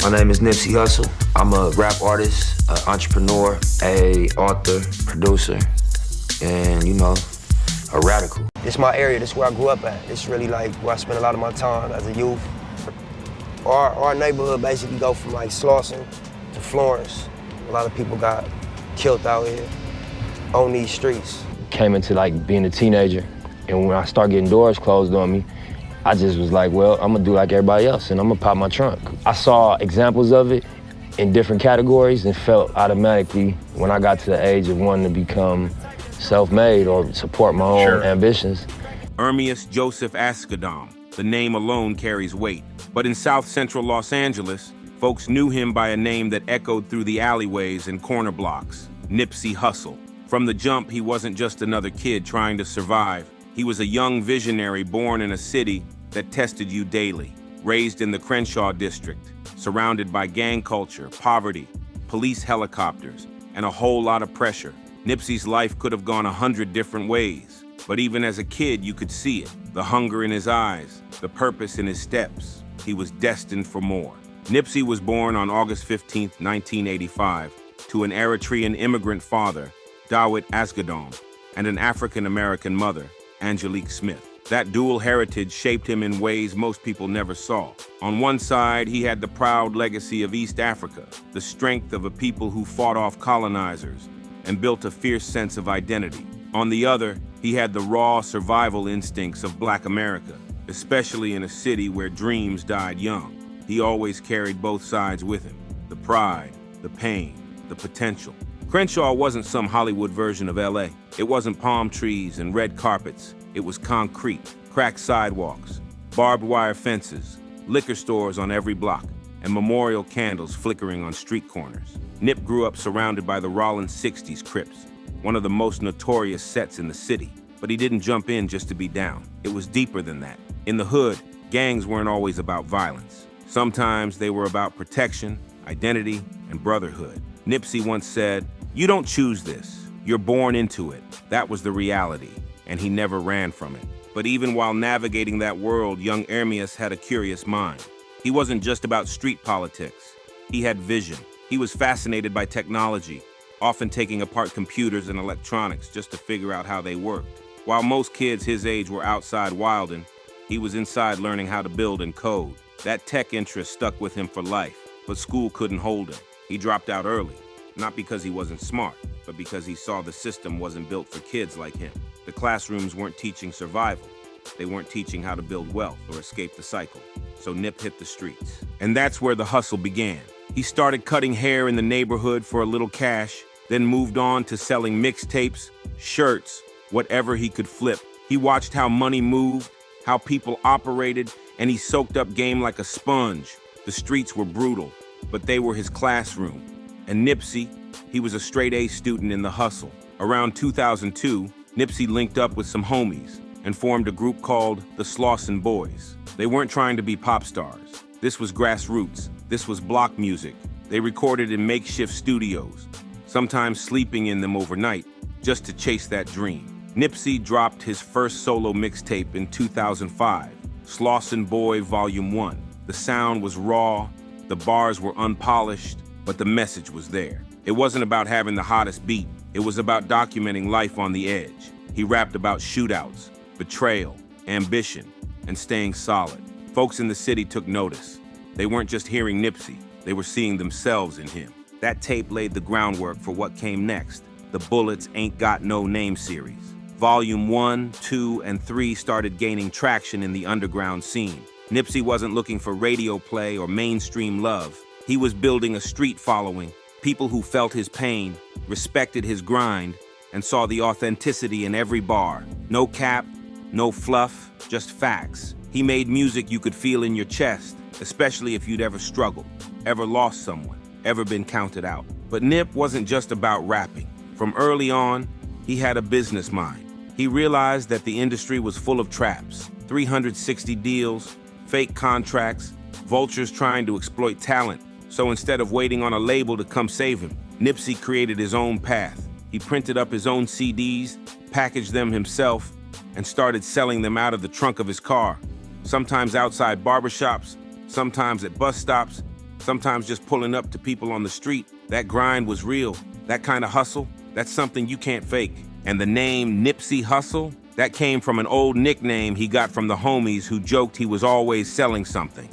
My name is Nipsey Hussle. I'm a rap artist, an entrepreneur, a author, producer, and a radical. This is my area, this is where I grew up at. This is really like where I spent a lot of my time as a youth. Our neighborhood basically go from like Slauson to Florence. A lot of people got killed out here on these streets. Came into like being a teenager, and when I started getting doors closed on me, I just was like, well, I'm gonna do like everybody else and I'm gonna pop my trunk. I saw examples of it in different categories and felt automatically when I got to the age of wanting to become self-made or support my own ambitions. Ermias Joseph Askedom, the name alone carries weight. But in South Central Los Angeles, folks knew him by a name that echoed through the alleyways and corner blocks, Nipsey Hussle. From the jump, he wasn't just another kid trying to survive. He was a young visionary born in a city that tested you daily, raised in the Crenshaw district, surrounded by gang culture, poverty, police helicopters, and a whole lot of pressure. Nipsey's life could have gone 100 different ways, but even as a kid, you could see it. The hunger in his eyes, the purpose in his steps. He was destined for more. Nipsey was born on August 15, 1985, to an Eritrean immigrant father, Dawit Askedom, and an African-American mother, Angelique Smith. That dual heritage shaped him in ways most people never saw. On one side, he had the proud legacy of East Africa, the strength of a people who fought off colonizers and built a fierce sense of identity. On the other, he had the raw survival instincts of Black America, especially in a city where dreams died young. He always carried both sides with him, the pride, the pain, the potential. Crenshaw wasn't some Hollywood version of L.A. It wasn't palm trees and red carpets. It was concrete, cracked sidewalks, barbed wire fences, liquor stores on every block, and memorial candles flickering on street corners. Nip grew up surrounded by the Rollins 60s Crips, one of the most notorious sets in the city. But he didn't jump in just to be down. It was deeper than that. In the hood, gangs weren't always about violence. Sometimes they were about protection, identity, and brotherhood. Nipsey once said, "You don't choose this. You're born into it." That was the reality, and he never ran from it. But even while navigating that world, young Ermias had a curious mind. He wasn't just about street politics. He had vision. He was fascinated by technology, often taking apart computers and electronics just to figure out how they worked. While most kids his age were outside wilding, he was inside learning how to build and code. That tech interest stuck with him for life, but school couldn't hold him. He dropped out early, not because he wasn't smart, but because he saw the system wasn't built for kids like him. The classrooms weren't teaching survival. They weren't teaching how to build wealth or escape the cycle. So Nip hit the streets. And that's where the hustle began. He started cutting hair in the neighborhood for a little cash, then moved on to selling mixtapes, shirts, whatever he could flip. He watched how money moved, how people operated, and he soaked up game like a sponge. The streets were brutal, but they were his classroom. And Nipsey, he was a straight-A student in the hustle. Around 2002, Nipsey linked up with some homies and formed a group called the Slauson Boys. They weren't trying to be pop stars. This was grassroots. This was block music. They recorded in makeshift studios, sometimes sleeping in them overnight, just to chase that dream. Nipsey dropped his first solo mixtape in 2005, Slauson Boy Volume 1. The sound was raw, the bars were unpolished, but the message was there. It wasn't about having the hottest beat. It was about documenting life on the edge. He rapped about shootouts, betrayal, ambition, and staying solid. Folks in the city took notice. They weren't just hearing Nipsey, they were seeing themselves in him. That tape laid the groundwork for what came next, the Bullets Ain't Got No Name series. Volume 1, 2, and 3 started gaining traction in the underground scene. Nipsey wasn't looking for radio play or mainstream love. He was building a street following, people who felt his pain, respected his grind, and saw the authenticity in every bar. No cap, no fluff, just facts. He made music you could feel in your chest, especially if you'd ever struggled, ever lost someone, ever been counted out. But Nip wasn't just about rapping. From early on, he had a business mind. He realized that the industry was full of traps, 360 deals, fake contracts, vultures trying to exploit talent. So instead of waiting on a label to come save him, Nipsey created his own path. He printed up his own CDs, packaged them himself, and started selling them out of the trunk of his car. Sometimes outside barbershops, sometimes at bus stops, sometimes just pulling up to people on the street. That grind was real. That kind of hustle, that's something you can't fake. And the name Nipsey Hussle, that came from an old nickname he got from the homies who joked he was always selling something,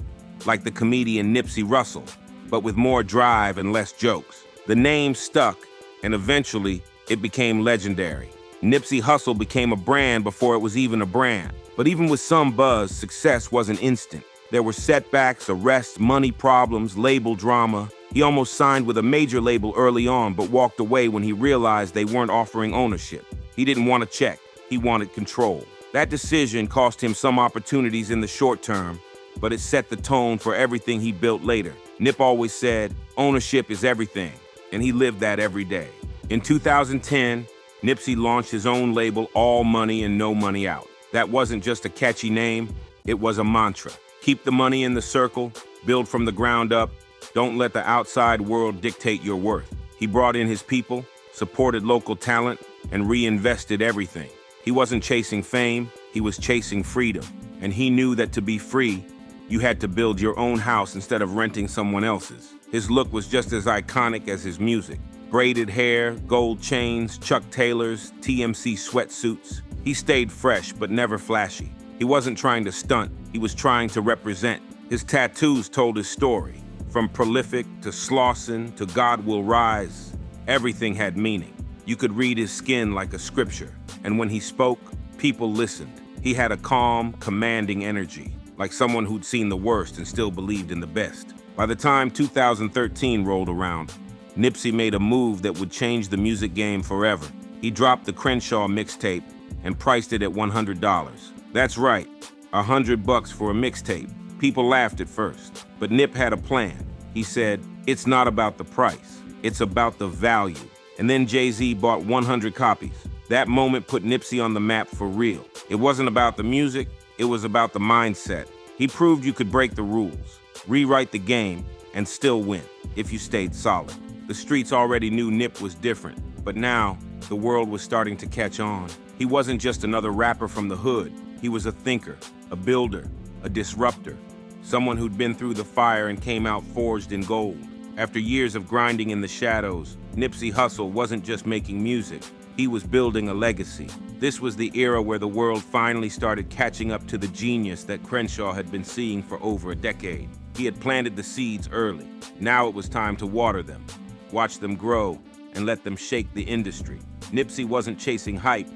like the comedian Nipsey Hussle, but with more drive and less jokes. The name stuck, and eventually it became legendary. Nipsey Hussle became a brand before it was even a brand. But even with some buzz, success wasn't instant. There were setbacks, arrests, money problems, label drama. He almost signed with a major label early on, but walked away when he realized they weren't offering ownership. He didn't want a check, he wanted control. That decision cost him some opportunities in the short term, but it set the tone for everything he built later. Nip always said, ownership is everything, and he lived that every day. In 2010, Nipsey launched his own label, All Money and No Money Out. That wasn't just a catchy name, it was a mantra. Keep the money in the circle, build from the ground up, don't let the outside world dictate your worth. He brought in his people, supported local talent, and reinvested everything. He wasn't chasing fame, he was chasing freedom. And he knew that to be free, you had to build your own house instead of renting someone else's. His look was just as iconic as his music. Braided hair, gold chains, Chuck Taylors, TMC sweatsuits. He stayed fresh, but never flashy. He wasn't trying to stunt, he was trying to represent. His tattoos told his story. From prolific to Slauson to God Will Rise, everything had meaning. You could read his skin like a scripture, and when he spoke, people listened. He had a calm, commanding energy, like someone who'd seen the worst and still believed in the best. By the time 2013 rolled around, Nipsey made a move that would change the music game forever. He dropped the Crenshaw mixtape and priced it at $100. That's right, $100 for a mixtape. People laughed at first, but Nip had a plan. He said, it's not about the price, it's about the value. And then Jay-Z bought 100 copies. That moment put Nipsey on the map for real. It wasn't about the music, it was about the mindset. He proved you could break the rules, rewrite the game, and still win if you stayed solid. The streets already knew Nip was different, but now the world was starting to catch on. He wasn't just another rapper from the hood. He was a thinker, a builder, a disruptor, someone who'd been through the fire and came out forged in gold. After years of grinding in the shadows, Nipsey Hussle wasn't just making music, he was building a legacy. This was the era where the world finally started catching up to the genius that Crenshaw had been seeing for over a decade. He had planted the seeds early. Now it was time to water them, watch them grow, and let them shake the industry. Nipsey wasn't chasing hype,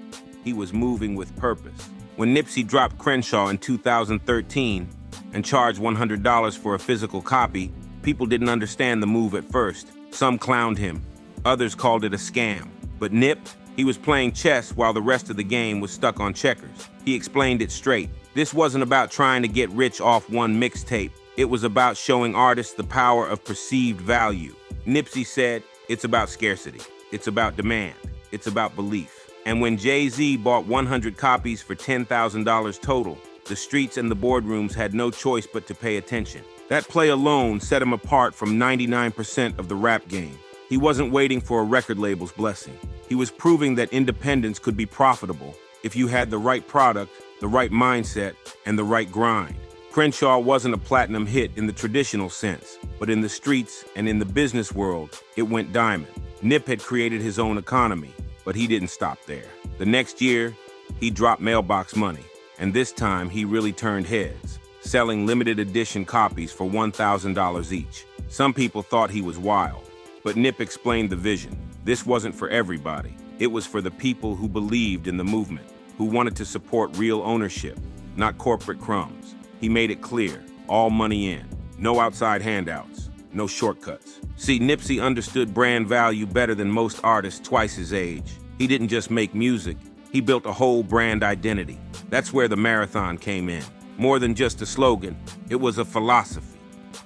he was moving with purpose. When Nipsey dropped Crenshaw in 2013 and charged $100 for a physical copy, people didn't understand the move at first. Some clowned him, others called it a scam. But Nip, he was playing chess while the rest of the game was stuck on checkers. He explained it straight. This wasn't about trying to get rich off one mixtape. It was about showing artists the power of perceived value. Nipsey said, it's about scarcity, it's about demand, it's about belief. And when Jay-Z bought 100 copies for $10,000 total, the streets and the boardrooms had no choice but to pay attention. That play alone set him apart from 99% of the rap game. He wasn't waiting for a record label's blessing. He was proving that independence could be profitable if you had the right product, the right mindset, and the right grind. Crenshaw wasn't a platinum hit in the traditional sense, but in the streets and in the business world, it went diamond. Nip had created his own economy, but he didn't stop there. The next year, he dropped Mailbox Money, and this time he really turned heads, selling limited edition copies for $1,000 each. Some people thought he was wild, but Nip explained the vision. This wasn't for everybody. It was for the people who believed in the movement, who wanted to support real ownership, not corporate crumbs. He made it clear, all money in, no outside handouts, no shortcuts. See, Nipsey understood brand value better than most artists twice his age. He didn't just make music, he built a whole brand identity. That's where the marathon came in. More than just a slogan, it was a philosophy,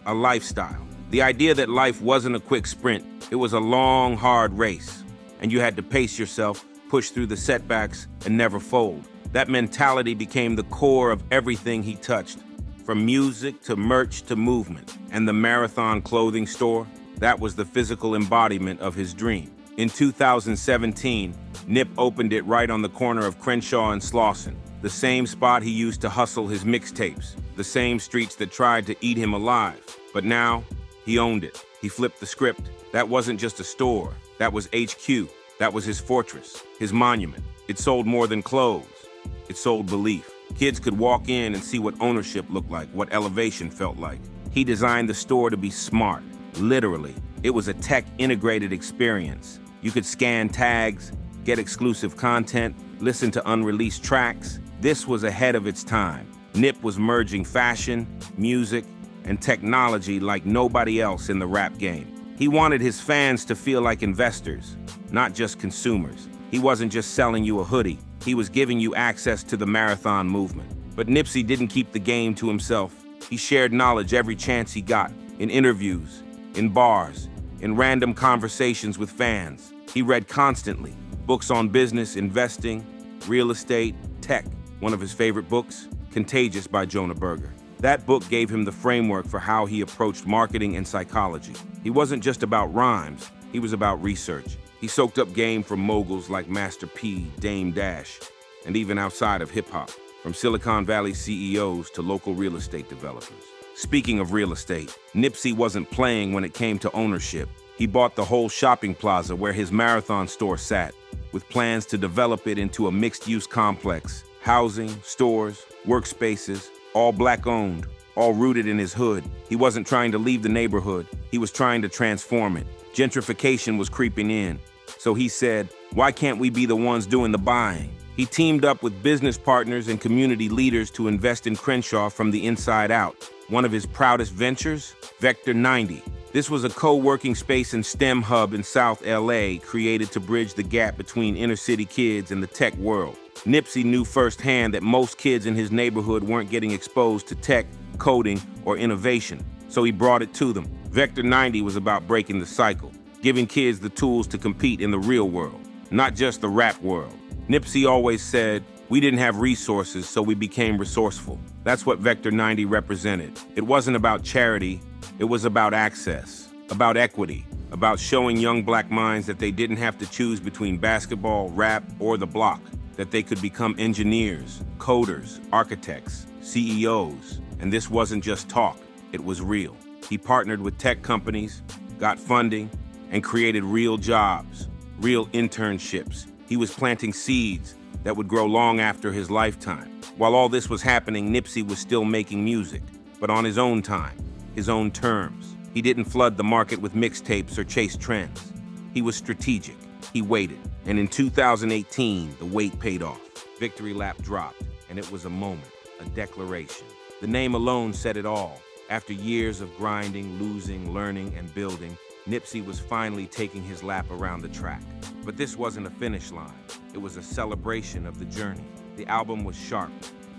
a lifestyle. The idea that life wasn't a quick sprint, it was a long, hard race. And you had to pace yourself, push through the setbacks, and never fold. That mentality became the core of everything he touched, from music to merch to movement. And the Marathon clothing store, that was the physical embodiment of his dream. In 2017, Nip opened it right on the corner of Crenshaw and Slauson, the same spot he used to hustle his mixtapes, the same streets that tried to eat him alive. But now, He owned it. He flipped the script. That wasn't just a store. That was HQ. That was his fortress, his monument. It sold more than clothes. It sold belief. Kids could walk in and see what ownership looked like, what elevation felt like. He designed the store to be smart, literally. It was a tech-integrated experience. You could scan tags, get exclusive content, listen to unreleased tracks. This was ahead of its time. Nip was merging fashion, music, and technology like nobody else in the rap game. He wanted his fans to feel like investors, not just consumers. He wasn't just selling you a hoodie. He was giving you access to the marathon movement. But Nipsey didn't keep the game to himself. He shared knowledge every chance he got, in interviews, in bars, in random conversations with fans. He read constantly, books on business, investing, real estate, tech. One of his favorite books, Contagious by Jonah Berger. That book gave him the framework for how he approached marketing and psychology. He wasn't just about rhymes, he was about research. He soaked up game from moguls like Master P, Dame Dash, and even outside of hip-hop, from Silicon Valley CEOs to local real estate developers. Speaking of real estate, Nipsey wasn't playing when it came to ownership. He bought the whole shopping plaza where his marathon store sat, with plans to develop it into a mixed-use complex. Housing, stores, workspaces, all black-owned, all rooted in his hood. He wasn't trying to leave the neighborhood. He was trying to transform it. Gentrification was creeping in. So he said, why can't we be the ones doing the buying? He teamed up with business partners and community leaders to invest in Crenshaw from the inside out. One of his proudest ventures, Vector 90. This was a co-working space and STEM hub in South L.A. created to bridge the gap between inner-city kids and the tech world. Nipsey knew firsthand that most kids in his neighborhood weren't getting exposed to tech, coding, or innovation, so he brought it to them. Vector 90 was about breaking the cycle, giving kids the tools to compete in the real world, not just the rap world. Nipsey always said, we didn't have resources, so we became resourceful. That's what Vector 90 represented. It wasn't about charity, it was about access, about equity, about showing young black minds that they didn't have to choose between basketball, rap, or the block, that they could become engineers, coders, architects, CEOs. And this wasn't just talk, it was real. He partnered with tech companies, got funding, and created real jobs, real internships. He was planting seeds that would grow long after his lifetime. While all this was happening, Nipsey was still making music, but on his own time, his own terms. He didn't flood the market with mixtapes or chase trends. He was strategic. He waited. And in 2018, the wait paid off. Victory Lap dropped, and it was a moment, a declaration. The name alone said it all. After years of grinding, losing, learning, and building, Nipsey was finally taking his lap around the track. But this wasn't a finish line. It was a celebration of the journey. The album was sharp,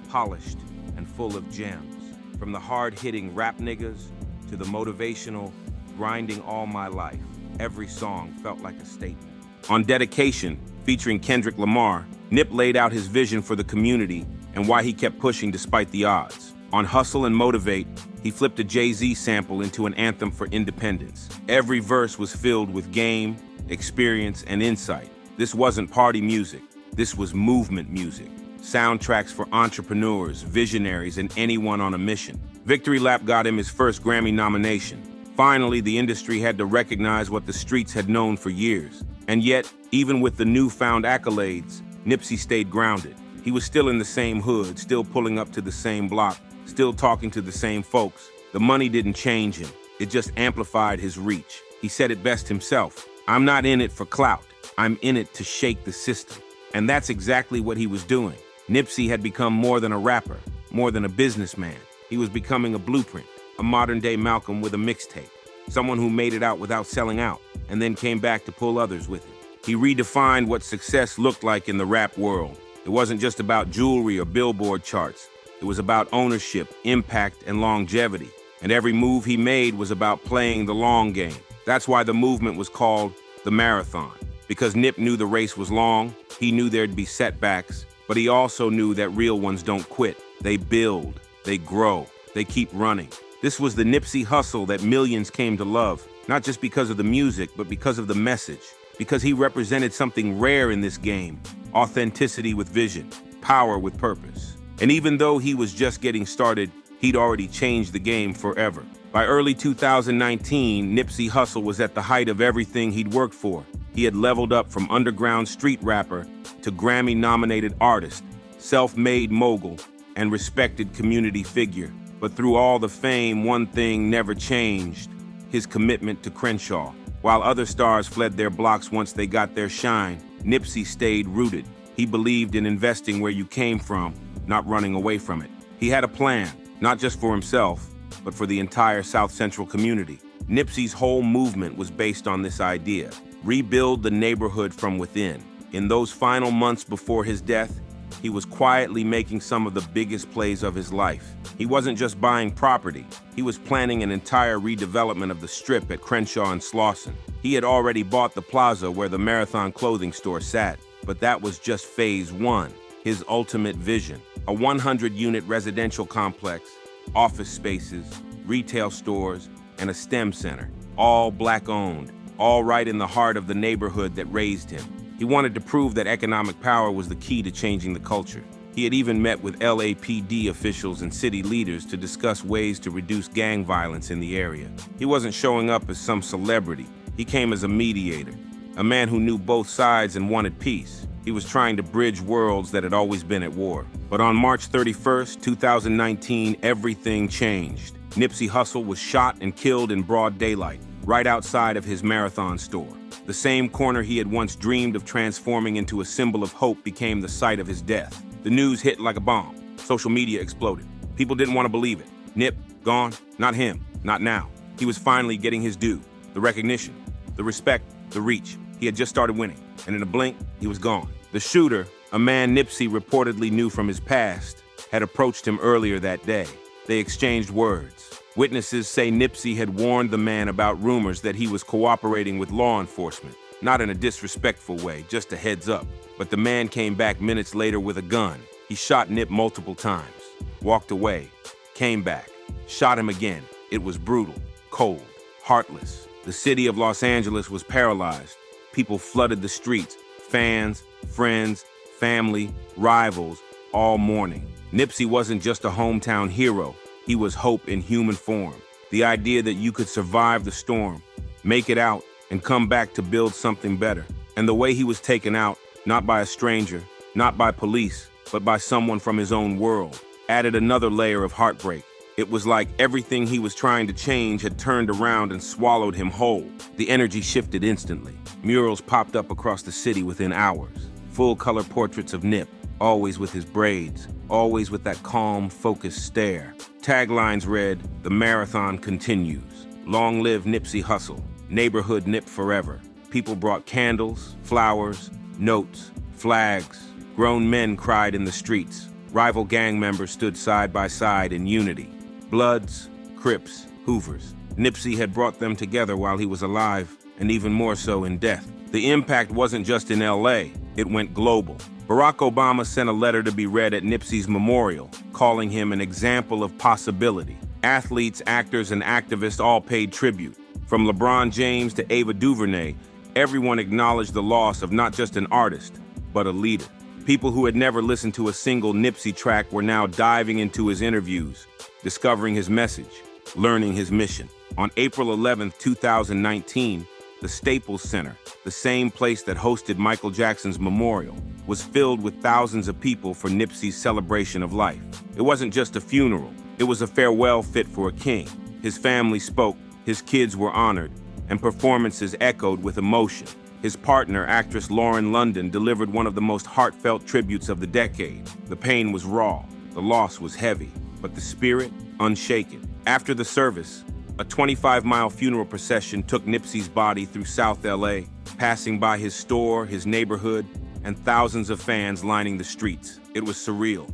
polished, and full of gems. From the hard-hitting rap niggas to the motivational, grinding all my life, every song felt like a statement. On Dedication, featuring Kendrick Lamar, Nip laid out his vision for the community and why he kept pushing despite the odds. On Hustle and Motivate, he flipped a Jay-Z sample into an anthem for independence. Every verse was filled with game, experience, and insight. This wasn't party music. This was movement music. Soundtracks for entrepreneurs, visionaries, and anyone on a mission. Victory Lap got him his first Grammy nomination. Finally, the industry had to recognize what the streets had known for years. And yet, even with the newfound accolades, Nipsey stayed grounded. He was still in the same hood, still pulling up to the same block, still talking to the same folks. The money didn't change him. It just amplified his reach. He said it best himself. I'm not in it for clout. I'm in it to shake the system. And that's exactly what he was doing. Nipsey had become more than a rapper, more than a businessman. He was becoming a blueprint, a modern-day Malcolm with a mixtape, someone who made it out without selling out, and then came back to pull others with him. He redefined what success looked like in the rap world. It wasn't just about jewelry or Billboard charts. It was about ownership, impact, and longevity. And every move he made was about playing the long game. That's why the movement was called the marathon. Because Nip knew the race was long, he knew there'd be setbacks, but he also knew that real ones don't quit. They build, they grow, they keep running. This was the Nipsey Hussle that millions came to love, not just because of the music, but because of the message. Because he represented something rare in this game: authenticity with vision, power with purpose. And even though he was just getting started, he'd already changed the game forever. By early 2019, Nipsey Hussle was at the height of everything he'd worked for. He had leveled up from underground street rapper to Grammy-nominated artist, self-made mogul, and respected community figure. But through all the fame, one thing never changed: his commitment to Crenshaw. While other stars fled their blocks once they got their shine, Nipsey stayed rooted. He believed in investing where you came from, not running away from it. He had a plan, not just for himself, but for the entire South Central community. Nipsey's whole movement was based on this idea: rebuild the neighborhood from within. In those final months before his death, he was quietly making some of the biggest plays of his life. He wasn't just buying property, he was planning an entire redevelopment of the Strip at Crenshaw and Slauson. He had already bought the plaza where the Marathon clothing store sat, but that was just phase one, his ultimate vision. A 100-unit residential complex, office spaces, retail stores, and a STEM center, all Black-owned, all right in the heart of the neighborhood that raised him. He wanted to prove that economic power was the key to changing the culture. He had even met with LAPD officials and city leaders to discuss ways to reduce gang violence in the area. He wasn't showing up as some celebrity. He came as a mediator, a man who knew both sides and wanted peace. He was trying to bridge worlds that had always been at war. But on March 31st, 2019, everything changed. Nipsey Hussle was shot and killed in broad daylight, right outside of his Marathon store. The same corner he had once dreamed of transforming into a symbol of hope became the site of his death. The news hit like a bomb. Social media exploded. People didn't want to believe it. Nip, gone? Not him. Not now. He was finally getting his due. The recognition, the respect, the reach. He had just started winning, and in a blink, he was gone. The shooter, a man Nipsey reportedly knew from his past, had approached him earlier that day. They exchanged words. Witnesses say Nipsey had warned the man about rumors that he was cooperating with law enforcement. Not in a disrespectful way, just a heads up. But the man came back minutes later with a gun. He shot Nip multiple times, walked away, came back, shot him again. It was brutal, cold, heartless. The city of Los Angeles was paralyzed. People flooded the streets, fans, friends, family, rivals, all mourning. Nipsey wasn't just a hometown hero. He was hope in human form. The idea that you could survive the storm, make it out, and come back to build something better. And the way he was taken out, not by a stranger, not by police, but by someone from his own world, added another layer of heartbreak. It was like everything he was trying to change had turned around and swallowed him whole. The energy shifted instantly. Murals popped up across the city within hours. Full-color portraits of Nip, always with his braids, always with that calm, focused stare. Taglines read, "The Marathon continues. Long live Nipsey Hussle. Neighborhood Nip forever." People brought candles, flowers, notes, flags. Grown men cried in the streets. Rival gang members stood side by side in unity. Bloods, Crips, Hoovers. Nipsey had brought them together while he was alive, and even more so in death. The impact wasn't just in L.A., it went global. Barack Obama sent a letter to be read at Nipsey's memorial, calling him an example of possibility. Athletes, actors, and activists all paid tribute. From LeBron James to Ava DuVernay, everyone acknowledged the loss of not just an artist, but a leader. People who had never listened to a single Nipsey track were now diving into his interviews, discovering his message, learning his mission. On April 11, 2019, the Staples Center, the same place that hosted Michael Jackson's memorial, was filled with thousands of people for Nipsey's celebration of life. It wasn't just a funeral, it was a farewell fit for a king. His family spoke, his kids were honored, and performances echoed with emotion. His partner, actress Lauren London, delivered one of the most heartfelt tributes of the decade. The pain was raw, the loss was heavy, but the spirit, unshaken. After the service, a 25-mile funeral procession took Nipsey's body through South L.A., passing by his store, his neighborhood, and thousands of fans lining the streets. It was surreal.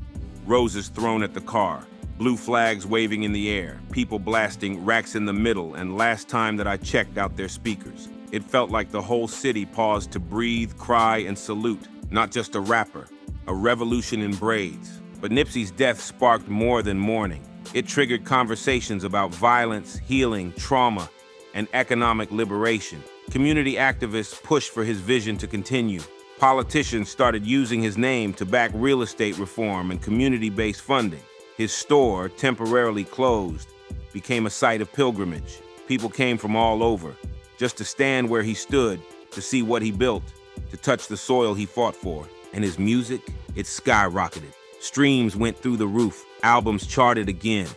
Roses thrown at the car, blue flags waving in the air, people blasting "Racks in the Middle," and last time that I checked out their speakers. It felt like the whole city paused to breathe, cry, and salute. Not just a rapper, a revolution in braids. But Nipsey's death sparked more than mourning. It triggered conversations about violence, healing, trauma, and economic liberation. Community activists pushed for his vision to continue. Politicians started using his name to back real estate reform and community-based funding. His store, temporarily closed, became a site of pilgrimage. People came from all over, just to stand where he stood, to see what he built, to touch the soil he fought for. And his music, it skyrocketed. Streams went through the roof, albums charted again.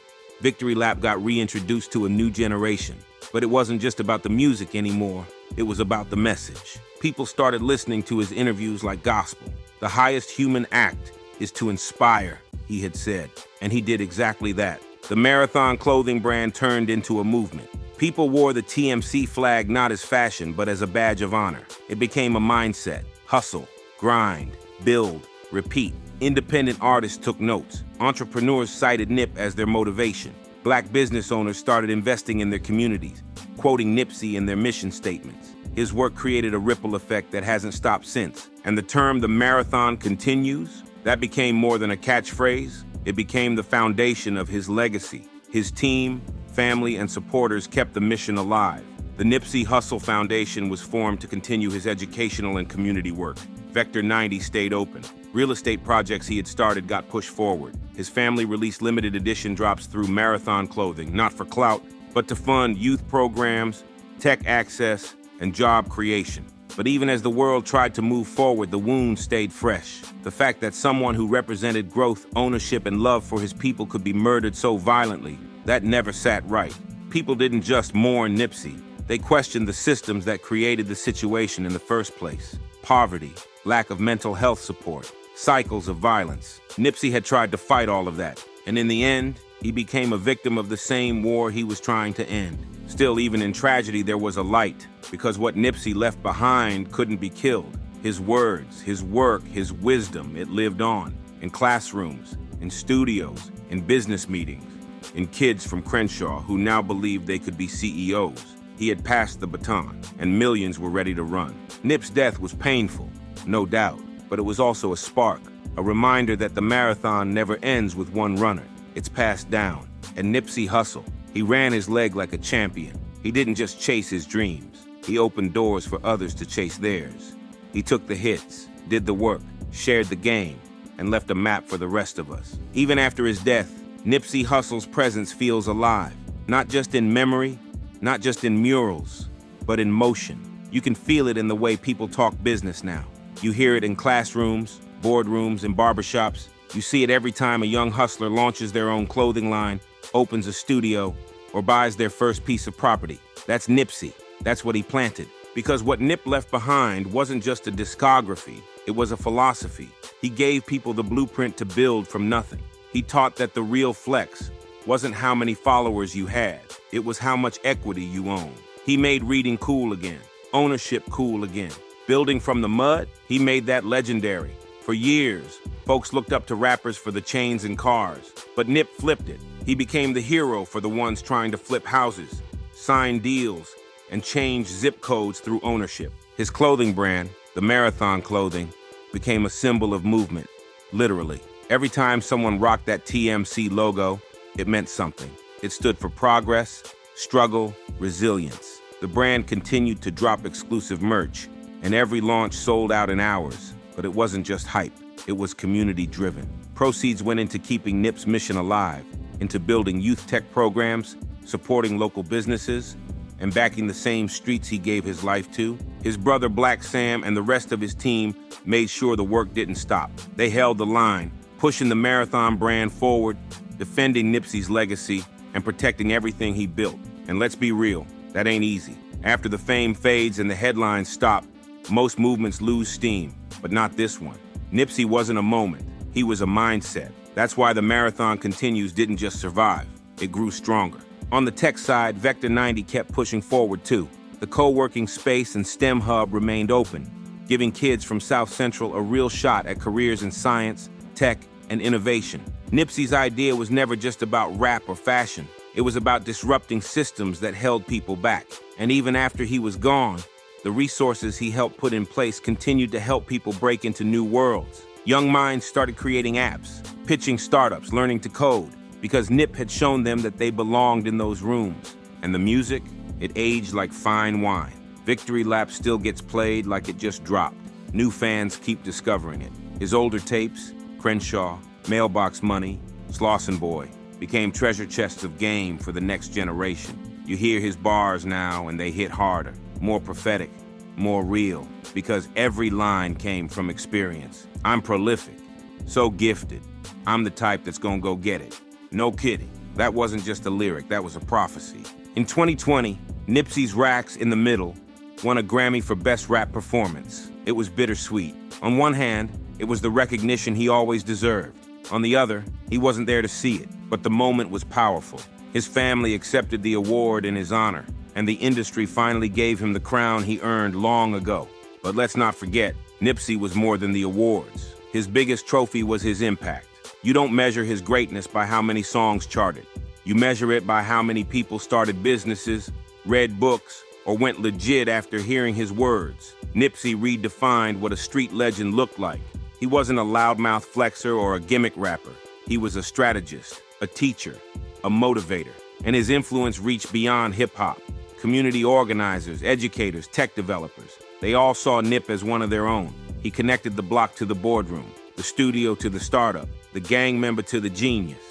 Victory Lap got reintroduced to a new generation. But it wasn't just about the music anymore, it was about the message. People started listening to his interviews like gospel. The highest human act is to inspire, he had said, and he did exactly that. The Marathon clothing brand turned into a movement. People wore the TMC flag not as fashion, but as a badge of honor. It became a mindset: hustle, grind, build, repeat. Independent artists took notes. Entrepreneurs cited Nip as their motivation. Black business owners started investing in their communities, quoting Nipsey in their mission statements. His work created a ripple effect that hasn't stopped since. And the term "the marathon continues," that became more than a catchphrase. It became the foundation of his legacy. His team, family, and supporters kept the mission alive. The Nipsey Hussle Foundation was formed to continue his educational and community work. Vector 90 stayed open. Real estate projects he had started got pushed forward. His family released limited edition drops through Marathon Clothing, not for clout, but to fund youth programs, tech access, and job creation. But even as the world tried to move forward, the wound stayed fresh. The fact that someone who represented growth, ownership, and love for his people could be murdered so violently, that never sat right. People didn't just mourn Nipsey. They questioned the systems that created the situation in the first place. Poverty, lack of mental health support, cycles of violence. Nipsey had tried to fight all of that, and in the end, he became a victim of the same war he was trying to end. Still, even in tragedy, there was a light, because what Nipsey left behind couldn't be killed. His words, his work, his wisdom, it lived on. In classrooms, in studios, in business meetings, in kids from Crenshaw who now believed they could be CEOs. He had passed the baton, and millions were ready to run. Nip's death was painful, no doubt, but it was also a spark, a reminder that the marathon never ends with one runner. It's passed down. And Nipsey Hussle, he ran his leg like a champion. He didn't just chase his dreams. He opened doors for others to chase theirs. He took the hits, did the work, shared the game, and left a map for the rest of us. Even after his death, Nipsey Hussle's presence feels alive, not just in memory, not just in murals, but in motion. You can feel it in the way people talk business now. You hear it in classrooms, boardrooms, and barbershops. You see it every time a young hustler launches their own clothing line, opens a studio, or buys their first piece of property. That's Nipsey. That's what he planted. Because what Nip left behind wasn't just a discography, it was a philosophy. He gave people the blueprint to build from nothing. He taught that the real flex wasn't how many followers you had, it was how much equity you owned. He made reading cool again, ownership cool again. Building from the mud, he made that legendary. For years, folks looked up to rappers for the chains and cars, but Nip flipped it. He became the hero for the ones trying to flip houses, sign deals, and change zip codes through ownership. His clothing brand, the Marathon Clothing, became a symbol of movement, literally. Every time someone rocked that TMC logo, it meant something. It stood for progress, struggle, resilience. The brand continued to drop exclusive merch, and every launch sold out in hours. But it wasn't just hype, it was community-driven. Proceeds went into keeping Nip's mission alive, into building youth tech programs, supporting local businesses, and backing the same streets he gave his life to. His brother Black Sam and the rest of his team made sure the work didn't stop. They held the line, pushing the Marathon brand forward, defending Nipsey's legacy, and protecting everything he built. And let's be real, that ain't easy. After the fame fades and the headlines stop, most movements lose steam, but not this one. Nipsey wasn't a moment, he was a mindset. That's why the Marathon Continues didn't just survive, it grew stronger. On the tech side, Vector 90 kept pushing forward too. The co-working space and STEM hub remained open, giving kids from South Central a real shot at careers in science, tech, and innovation. Nipsey's idea was never just about rap or fashion. It was about disrupting systems that held people back. And even after he was gone, the resources he helped put in place continued to help people break into new worlds. Young minds started creating apps, pitching startups, learning to code, because Nip had shown them that they belonged in those rooms. And the music, it aged like fine wine. Victory Lap still gets played like it just dropped. New fans keep discovering it. His older tapes, Crenshaw, Mailbox Money, Slauson Boy, became treasure chests of game for the next generation. You hear his bars now and they hit harder, more prophetic, more real, because every line came from experience. I'm prolific, so gifted. I'm the type that's gonna go get it. No kidding. That wasn't just a lyric, that was a prophecy. In 2020, Nipsey's Racks in the Middle won a Grammy for Best Rap Performance. It was bittersweet. On one hand, it was the recognition he always deserved. On the other, he wasn't there to see it, but the moment was powerful. His family accepted the award in his honor, and the industry finally gave him the crown he earned long ago. But let's not forget, Nipsey was more than the awards. His biggest trophy was his impact. You don't measure his greatness by how many songs charted. You measure it by how many people started businesses, read books, or went legit after hearing his words. Nipsey redefined what a street legend looked like. He wasn't a loudmouth flexer or a gimmick rapper. He was a strategist, a teacher, a motivator, and his influence reached beyond hip-hop. Community organizers, educators, tech developers, they all saw Nip as one of their own. He connected the block to the boardroom, the studio to the startup, the gang member to the genius.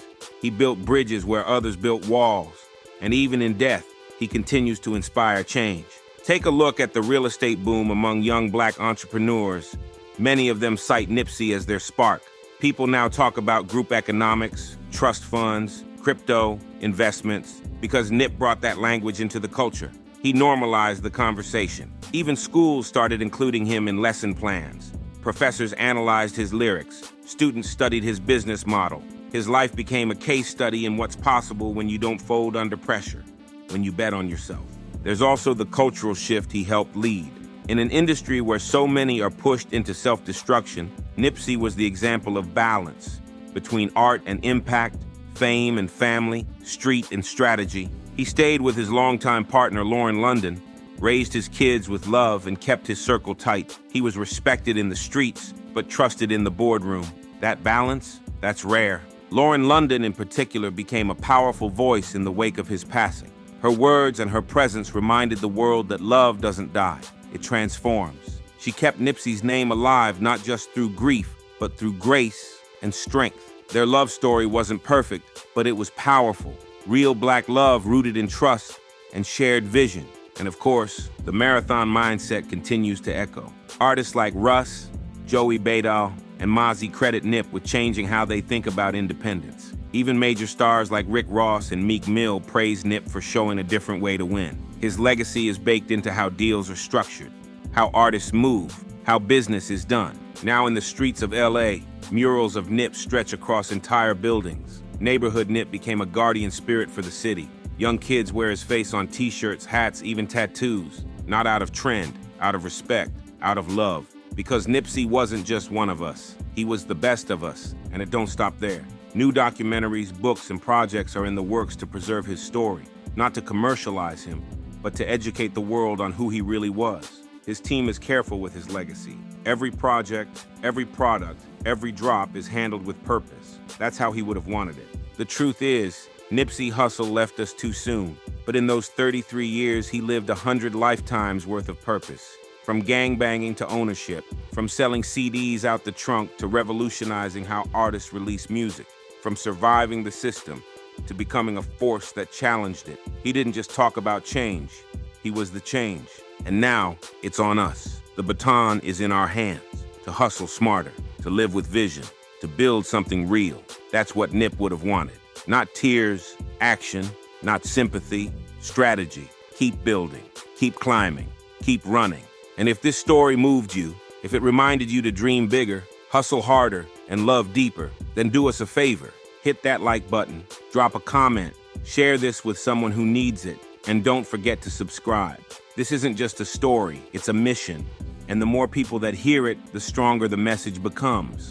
He built bridges where others built walls, and even in death, he continues to inspire change. Take a look at the real estate boom among young black entrepreneurs. Many of them cite Nipsey as their spark. People now talk about group economics, trust funds, crypto, investments, because Nip brought that language into the culture. He normalized the conversation. Even schools started including him in lesson plans. Professors analyzed his lyrics. Students studied his business model. His life became a case study in what's possible when you don't fold under pressure, when you bet on yourself. There's also the cultural shift he helped lead. In an industry where so many are pushed into self-destruction, Nipsey was the example of balance between art and impact, fame and family, street and strategy. He stayed with his longtime partner, Lauren London, raised his kids with love and kept his circle tight. He was respected in the streets, but trusted in the boardroom. That balance, that's rare. Lauren London in particular became a powerful voice in the wake of his passing. Her words and her presence reminded the world that love doesn't die, it transforms. She kept Nipsey's name alive not just through grief, but through grace and strength. Their love story wasn't perfect, but it was powerful. Real black love rooted in trust and shared vision. And of course, the marathon mindset continues to echo. Artists like Russ, Joey Badal, and Mozzie credit Nip with changing how they think about independence. Even major stars like Rick Ross and Meek Mill praise Nip for showing a different way to win. His legacy is baked into how deals are structured, how artists move, how business is done. Now in the streets of L.A., murals of Nip stretch across entire buildings. Neighborhood Nip became a guardian spirit for the city. Young kids wear his face on t-shirts, hats, even tattoos. Not out of trend, out of respect, out of love. Because Nipsey wasn't just one of us. He was the best of us, and it don't stop there. New documentaries, books, and projects are in the works to preserve his story. Not to commercialize him, but to educate the world on who he really was. His team is careful with his legacy. Every project, every product, every drop is handled with purpose. That's how he would have wanted it. The truth is, Nipsey Hussle left us too soon, but in those 33 years, he lived 100 lifetimes worth of purpose. From gangbanging to ownership, from selling CDs out the trunk to revolutionizing how artists release music, from surviving the system to becoming a force that challenged it. He didn't just talk about change, he was the change. And now, it's on us. The baton is in our hands, to hustle smarter, to live with vision, to build something real. That's what Nip would have wanted. Not tears, action, not sympathy, strategy. Keep building, keep climbing, keep running. And if this story moved you, if it reminded you to dream bigger, hustle harder, and love deeper, then do us a favor. Hit that like button, drop a comment, share this with someone who needs it, and don't forget to subscribe. This isn't just a story, it's a mission. And the more people that hear it, the stronger the message becomes.